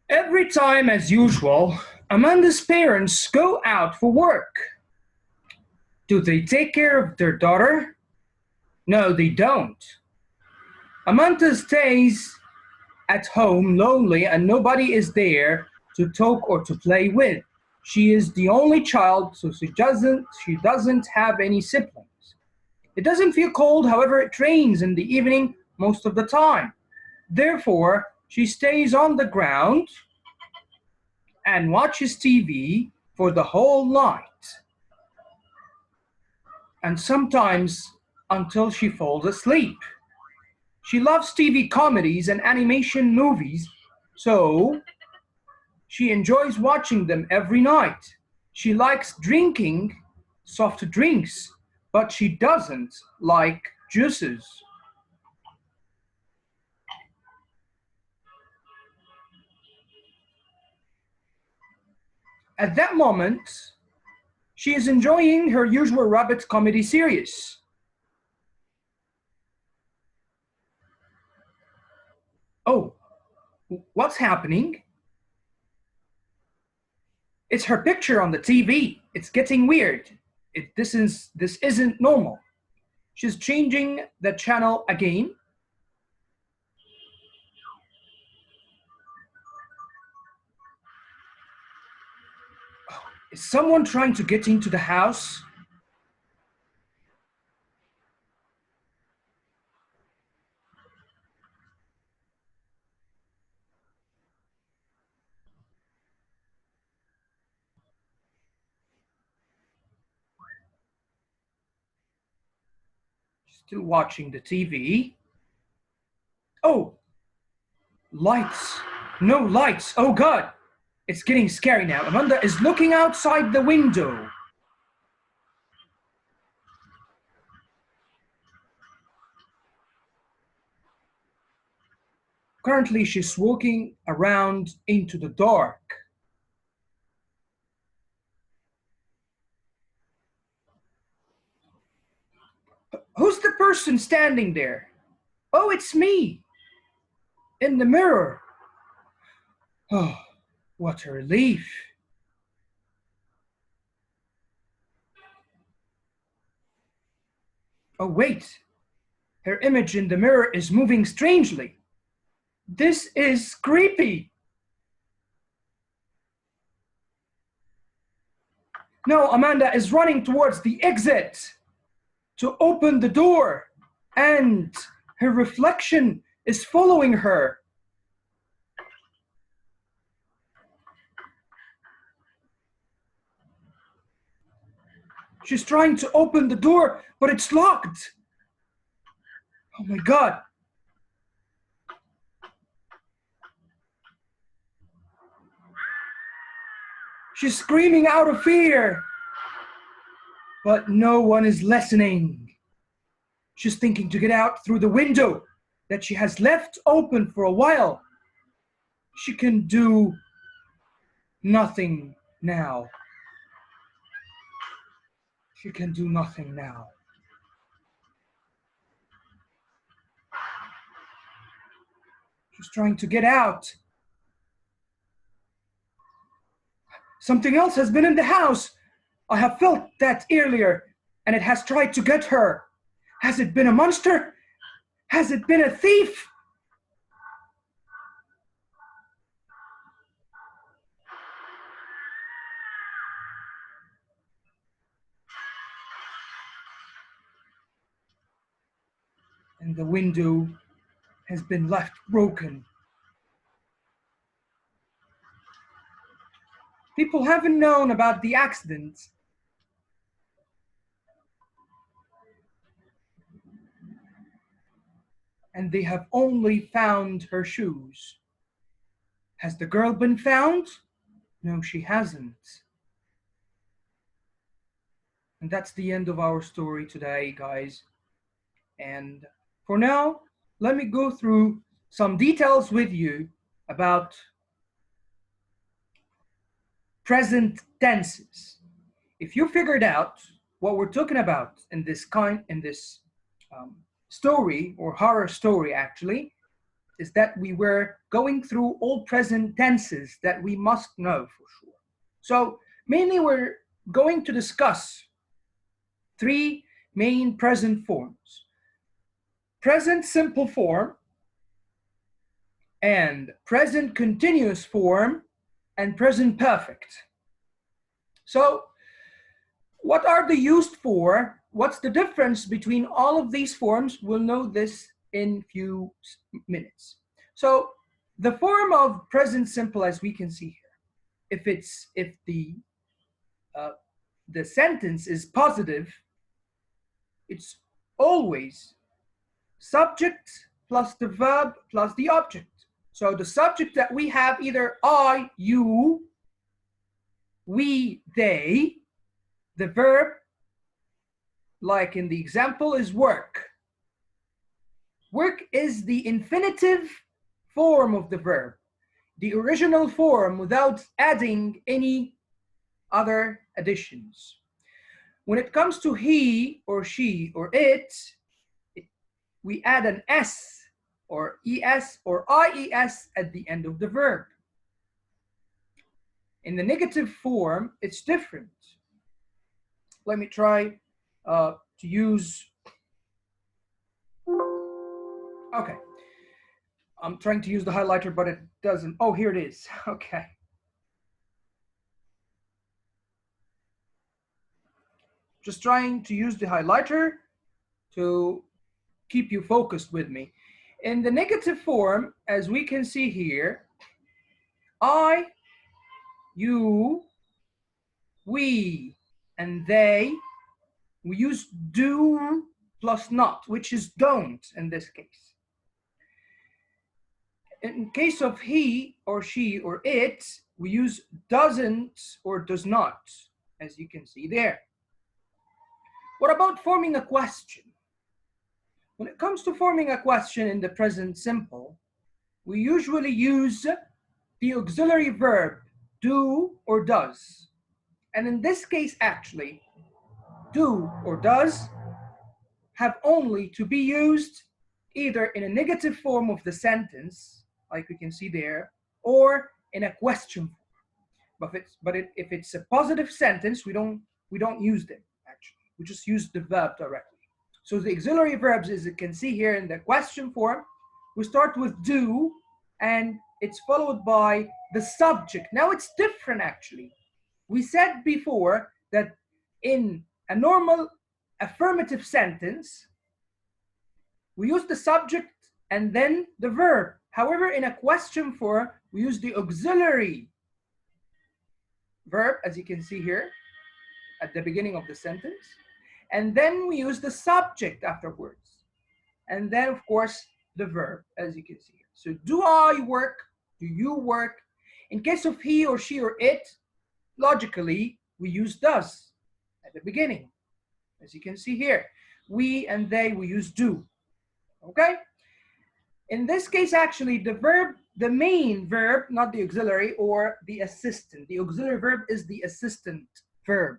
Every time, as usual, Amanda's parents go out for work. Do they take care of their daughter? No, they don't. Amanda stays at home lonely and nobody is there to talk or to play with. She is the only child, so she doesn't have any siblings. It doesn't feel cold, however, it rains in the evening most of the time. Therefore, she stays on the ground and watches TV for the whole night, and sometimes until she falls asleep. She loves TV comedies and animation movies, so she enjoys watching them every night. She likes drinking soft drinks, but she doesn't like juices. At that moment, she is enjoying her usual rabbit comedy series. Oh, what's happening? It's her picture on the TV. It's getting weird. This isn't normal. She's changing the channel again. Is someone trying to get into the house? Still watching the TV. Oh, lights. No lights. Oh God. It's getting scary now. Amanda is looking outside the window. Currently, she's walking around into the dark. Who's the person standing there? Oh, it's me in the mirror. Oh, what a relief. Oh, wait. Her image in the mirror is moving strangely. This is creepy. No, Amanda is running towards the exit to open the door, and her reflection is following her. She's trying to open the door, but it's locked. Oh my God. She's screaming out of fear, but no one is listening. She's thinking to get out through the window that she has left open for a while. She can do nothing now. She can do nothing now. She's trying to get out. Something else has been in the house. I have felt that earlier, and it has tried to get her. Has it been a monster? Has it been a thief? And the window has been left broken. People haven't known about the accident. And they have only found her shoes. Has the girl been found? No, she hasn't. And that's the end of our story today, guys. And for now, let me go through some details with you about present tenses. If you figured out what we're talking about in this story or horror story, actually, is that we were going through all present tenses that we must know for sure. So mainly we're going to discuss three main present forms: present simple form, and present continuous form, and present perfect. So what are they used for? What's the difference between all of these forms? We'll know this in few minutes. So the form of present simple, as we can see here, if the sentence is positive, it's always subject plus the verb plus the object. So the subject that we have either I, you, we, they. The verb, like in the example, is work. Work is the infinitive form of the verb, the original form without adding any other additions. When it comes to he or she or it, we add an S or ES or IES at the end of the verb. In the negative form, it's different. Let me try to use, okay. I'm trying to use the highlighter, but it doesn't. Oh, here it is. Okay. Just trying to use the highlighter to keep you focused with me. In the negative form, as we can see here, I, you, we, and they, we use do plus not, which is don't in this case. In case of he or she or it, we use doesn't or does not, as you can see there. What about forming a question? When it comes to forming a question in the present simple, we usually use the auxiliary verb do or does. And in this case, actually, do or does have only to be used either in a negative form of the sentence, like we can see there, or in a question form. If it's a positive sentence, we don't use them actually. We just use the verb directly. So the auxiliary verbs, as you can see here in the question form, we start with do, and it's followed by the subject. Now it's different actually. We said before that in a normal affirmative sentence, we use the subject and then the verb. However, in a question form, we use the auxiliary verb, as you can see here at the beginning of the sentence. And then we use the subject afterwards. And then, of course, the verb, as you can see here. So do I work? Do you work? In case of he or she or it, logically, we use does at the beginning, as you can see here. We and they, we use do. Okay? In this case, actually, the verb, the main verb, not the auxiliary or the assistant. The auxiliary verb is the assistant verb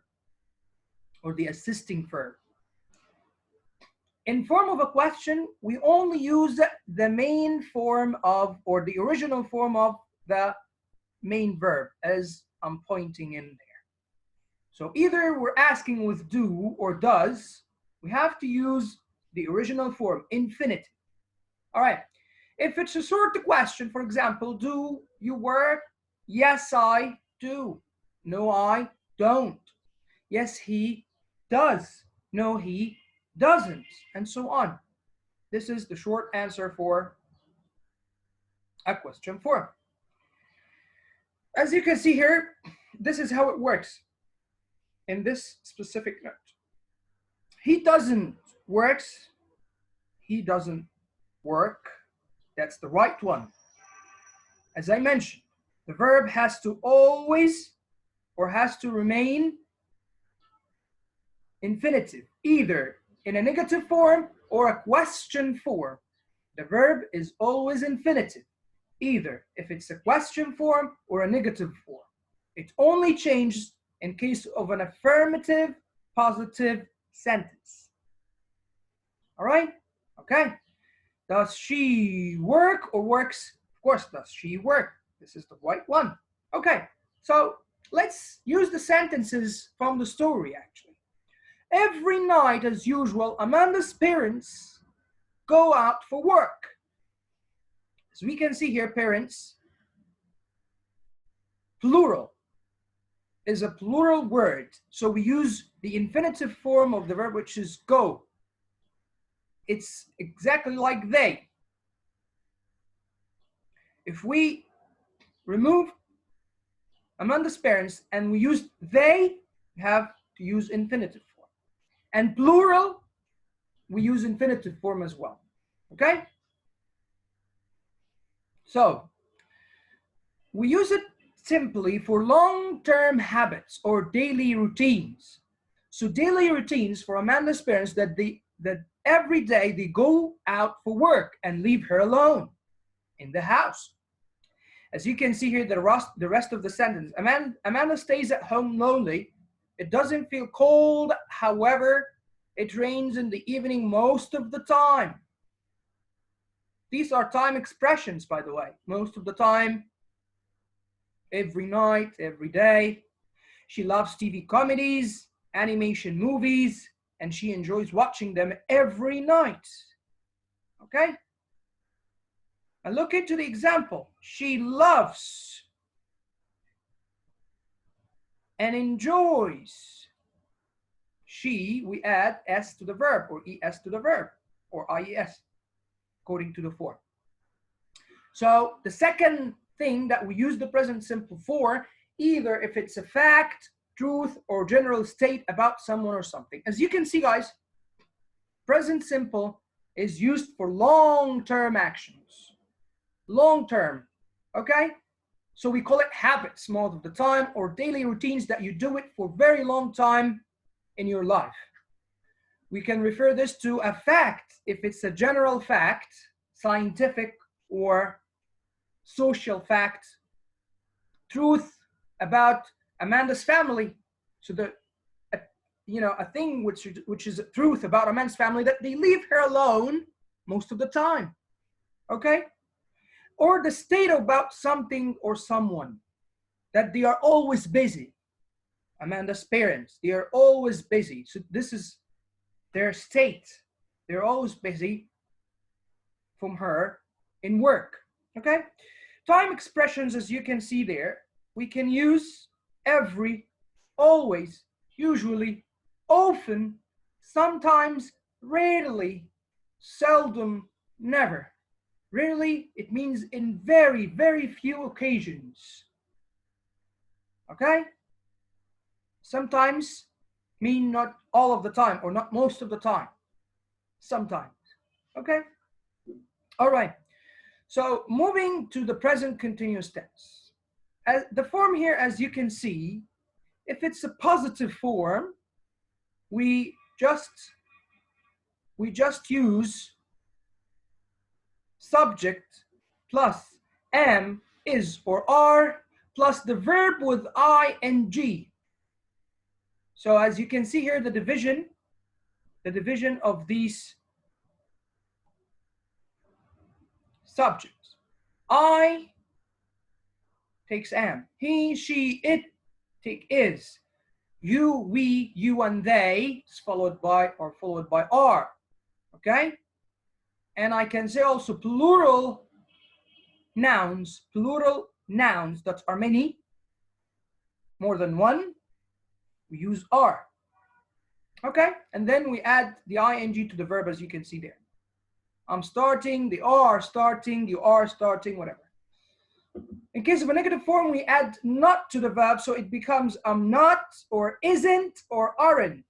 or the assisting verb. In form of a question, we only use the main form of, or the original form of the main verb, as I'm pointing in there. So either we're asking with do or does, we have to use the original form, infinitive. All right. If it's a short question, for example, do you work? Yes, I do. No, I don't. Yes, he does. No, he doesn't, and so on. This is the short answer for a question form. As you can see here, this is how it works in this specific note. He doesn't works. He doesn't work. That's the right one. As I mentioned, the verb has to always or has to remain infinitive, either in a negative form or a question form. The verb is always infinitive, either if it's a question form or a negative form. It only changes in case of an affirmative, positive sentence. All right? Okay. Does she work or works? Of course, does she work? This is the right one. Okay, so let's use the sentences from the story actually. Every night, as usual, Amanda's parents go out for work. As we can see here, parents, plural, is a plural word. So we use the infinitive form of the verb, which is go. It's exactly like they. If we remove Amanda's parents and we use they, we have to use infinitive form. And plural, we use infinitive form as well. Okay? So we use it simply for long-term habits or daily routines. So daily routines for Amanda's parents that every day they go out for work and leave her alone in the house. As you can see here, the rest of the sentence, Amanda stays at home lonely. It doesn't feel cold, however, it rains in the evening most of the time. These are time expressions, by the way. Most of the time, every night, every day. She loves TV comedies, animation movies, and she enjoys watching them every night. Okay? And look into the example. She loves and enjoys. She, we add S to the verb or ES to the verb or IES according to the form. So the second thing that we use the present simple for, either if it's a fact, truth, or general state about someone or something. As you can see, guys, present simple is used for long-term actions. Long-term, okay? So we call it habits most of the time, or daily routines that you do it for a very long time in your life. We can refer this to a fact if it's a general fact, scientific or social fact. Truth about Amanda's family. So a thing which is a truth about Amanda's family, that they leave her alone most of the time. Okay? Or the state about something or someone, that they are always busy. Amanda's parents, they are always busy. So this is their state. They're always busy from her in work. Okay? Time expressions, as you can see there, we can use every, always, usually, often, sometimes, rarely, seldom, never. Rarely, it means in very, very few occasions. Okay? Sometimes mean not all of the time or not most of the time. Sometimes. Okay? All right. So moving to the present continuous tense. As the form here, as you can see, if it's a positive form, we just use subject plus am, is, or are, plus the verb with ing. So as you can see here, the division of these subjects. I takes am. He, she, it take is. You, we, you, and they is followed by are. Okay? And I can say also plural nouns that are many, more than one, we use are. Okay? And then we add the ing to the verb, as you can see there. I'm starting, they are starting, you are starting, whatever. In case of a negative form, we add not to the verb, so it becomes I'm not, or isn't, or aren't.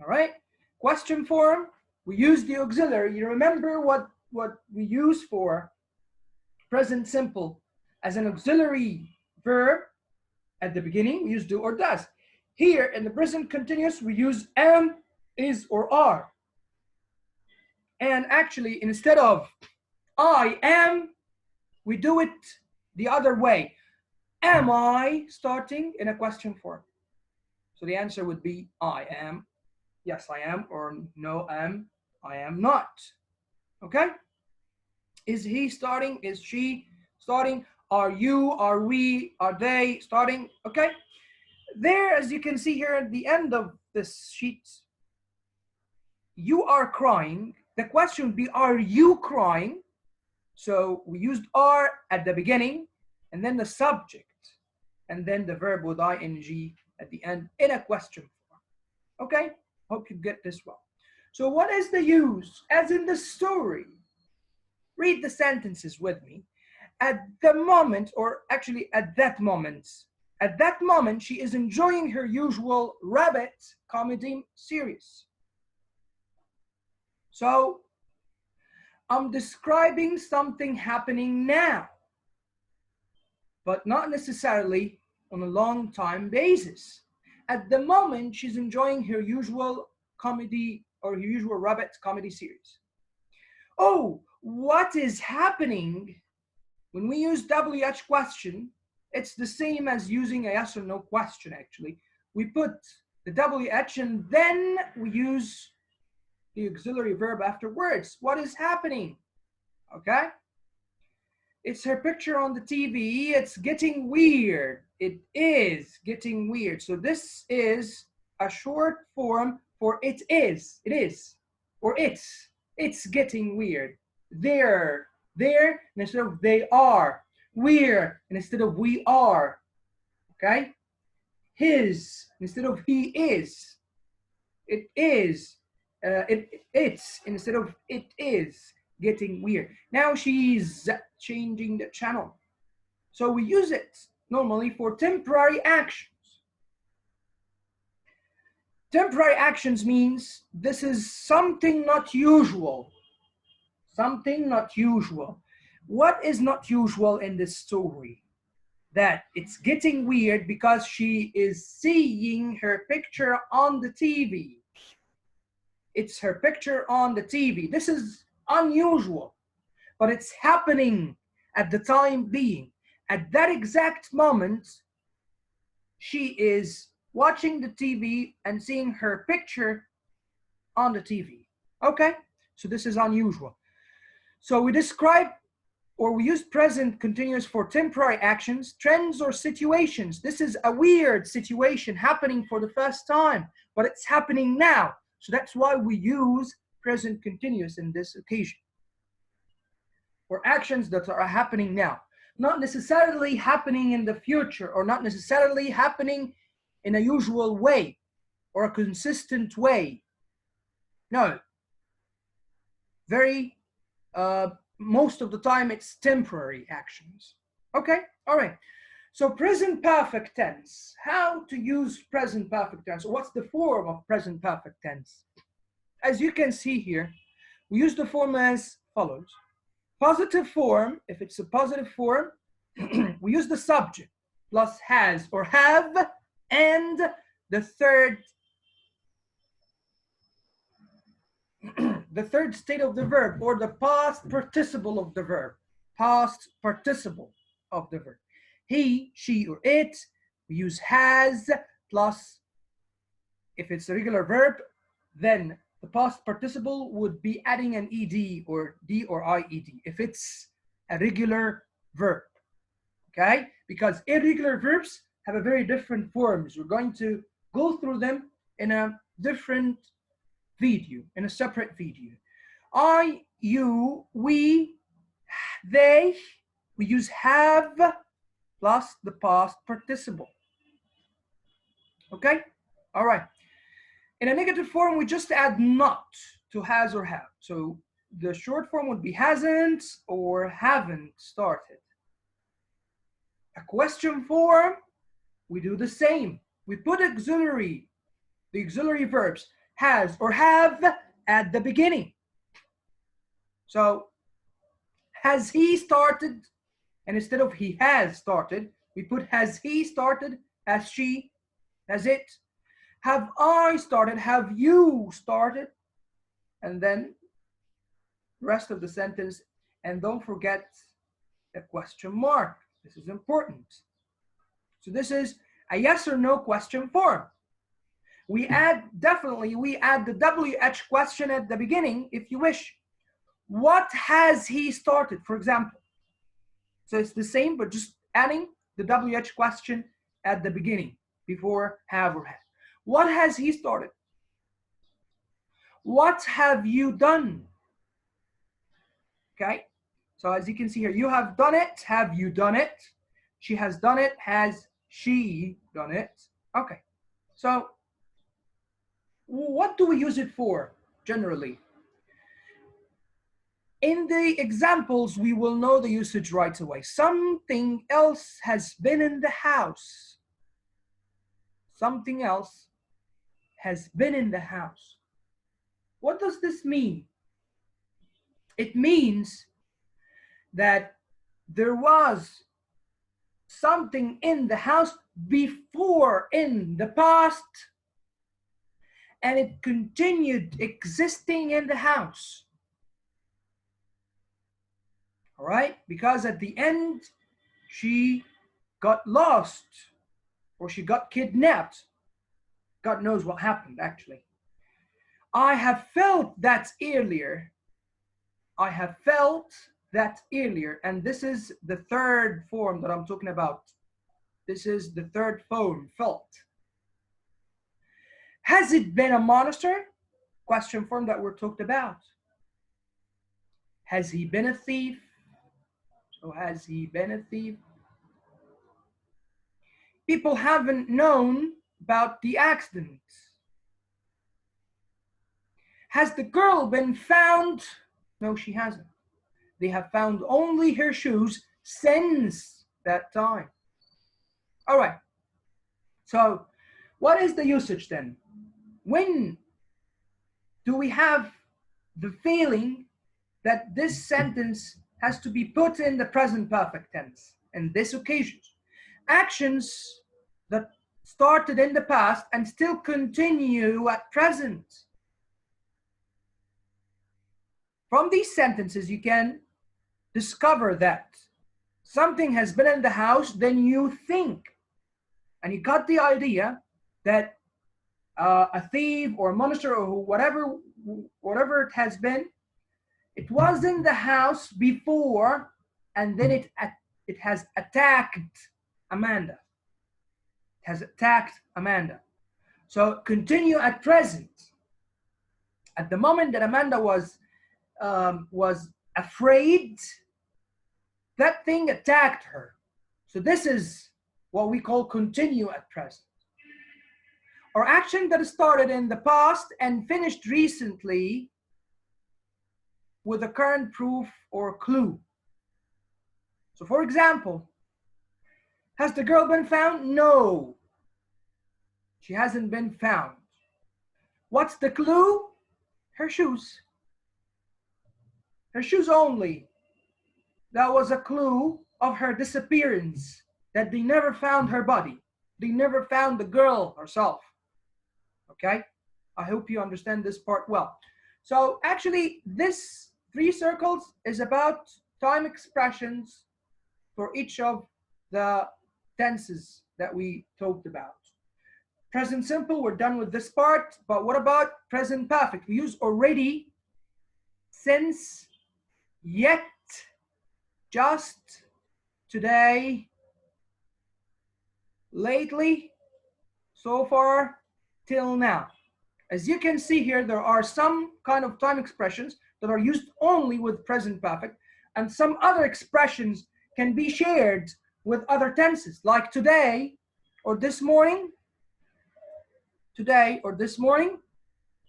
All right? Question form, we use the auxiliary. You remember what we use for present simple as an auxiliary verb at the beginning, we use do or does. Here in the present continuous, we use am, is, or are. And actually, instead of I am, we do it the other way. Am I starting in a question form? So the answer would be I am. Yes, I am, or no, I am not. Okay? Is he starting? Is she starting? Are you, are we, are they starting? Okay? There, as you can see here at the end of this sheet, you are crying. The question would be, are you crying? So we used are at the beginning, and then the subject, and then the verb with ing at the end in a question form. Okay? Hope you get this well. So what is the use? As in the story, read the sentences with me. At the moment, or actually at that moment, she is enjoying her usual rabbit comedy series. So I'm describing something happening now, but not necessarily on a long time basis. At the moment, she's enjoying her usual comedy or her usual rabbit comedy series. Oh, what is happening? When we use WH question, it's the same as using a yes or no question, actually. We put the WH and then we use the auxiliary verb afterwards. What is happening? Okay? It's her picture on the TV. It's getting weird. It is getting weird. So this is a short form for it is. It is. Or it's. It's getting weird. They're. There instead of they are. We're instead of we are. Okay? His instead of he is. It is. It's instead of it is getting weird. Now she's changing the channel. So we use it normally for temporary actions. Temporary actions means this is something not usual. Something not usual. What is not usual in this story? That it's getting weird because she is seeing her picture on the TV. It's her picture on the TV. This is unusual, but it's happening at the time being. At that exact moment, she is watching the TV and seeing her picture on the TV. Okay? So this is unusual. So we describe or we use present continuous for temporary actions, trends, or situations. This is a weird situation happening for the first time, but it's happening now. So that's why we use present continuous in this occasion. For actions that are happening now, not necessarily happening in the future, or not necessarily happening in a usual way or a consistent way. No. Very most of the time it's temporary actions. Okay, all right. So present perfect tense. How to use present perfect tense? What's the form of present perfect tense? As you can see here, we use the form as follows. Positive form, if it's a positive form, we use the subject plus has or have and the third the third state of the verb, or the past participle of the verb. Past participle of the verb. He, she, or it. We use has plus, if it's a regular verb, then the past participle would be adding an ed or d or ied if it's a regular verb. Okay? Because irregular verbs have a very different forms. We're going to go through them in a different video, in a separate video. I, you, we, they, we use have plus the past participle. Okay? All right. In a negative form, we just add not to has or have. So the short form would be hasn't or haven't started. A question form, we do the same. We put the auxiliary verbs has or have at the beginning. So has he started? And instead of he has started, we put has he started, has she, has it. Have I started? Have you started? And then the rest of the sentence. And don't forget the question mark. This is important. So this is a yes or no question form. We add, definitely, we add the WH question at the beginning if you wish. What has he started, for example? So it's the same, but just adding the WH question at the beginning before have or had. What has he started? What have you done? Okay, so as you can see here, you have done it, have you done it? She has done it, has she done it? Okay, so what do we use it for generally? In the examples, we will know the usage right away. Something else has been in the house. Something else has been in the house. What does this mean? It means that there was something in the house before in the past, and it continued existing in the house. All right, because at the end she got lost or she got kidnapped. God knows what happened actually. I have felt that earlier. I have felt that earlier, and this is the third form that I'm talking about. This is the third form, felt. Has it been a monster? Question form that we're talked about. Has he been a thief? So has he been a thief? People haven't known about the accident. Has the girl been found? No, she hasn't. They have found only her shoes since that time. All right. So what is the usage then? When do we have the feeling that this sentence has to be put in the present perfect tense? In this occasion, actions that started in the past and still continue at present. From these sentences, you can discover that something has been in the house, then you think, and you got the idea that a thief or a monster or whatever it has been, it was in the house before, and then it has attacked Amanda. It has attacked Amanda. So continue at present. At the moment that Amanda was afraid, that thing attacked her. So this is what we call continue at present. Or action that started in the past and finished recently with a current proof or clue. So for example, has the girl been found? No, she hasn't been found. What's the clue? Her shoes. Her shoes only. That was a clue of her disappearance, that they never found her body. They never found the girl herself. Okay? I hope you understand this part well. So actually, this 3 circles is about time expressions for each of the tenses that we talked about. Present simple, we're done with this part, but what about present perfect? We use already, since, yet, just, today, lately, so far, till now. As you can see here, there are some kind of time expressions that are used only with present perfect, and some other expressions can be shared with other tenses, like today or this morning. Today or this morning,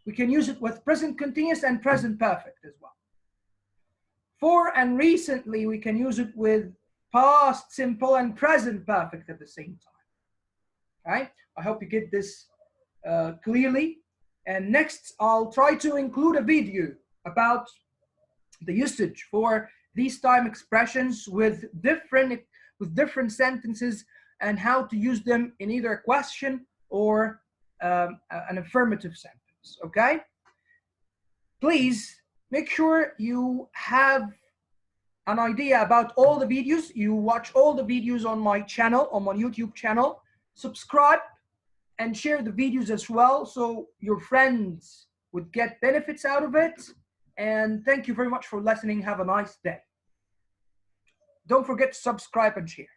we can use it with present continuous and present perfect as well. For and recently, we can use it with past simple and present perfect at the same time. All right? I hope you get this clearly. And next, I'll try to include a video about the usage for these time expressions with different sentences and how to use them in either a question or an affirmative sentence. Okay? Please make sure you have an idea about all the videos. You watch all the videos on my channel, on my YouTube channel. Subscribe and share the videos as well so your friends would get benefits out of it. And thank you very much for listening. Have a nice day. Don't forget to subscribe and share.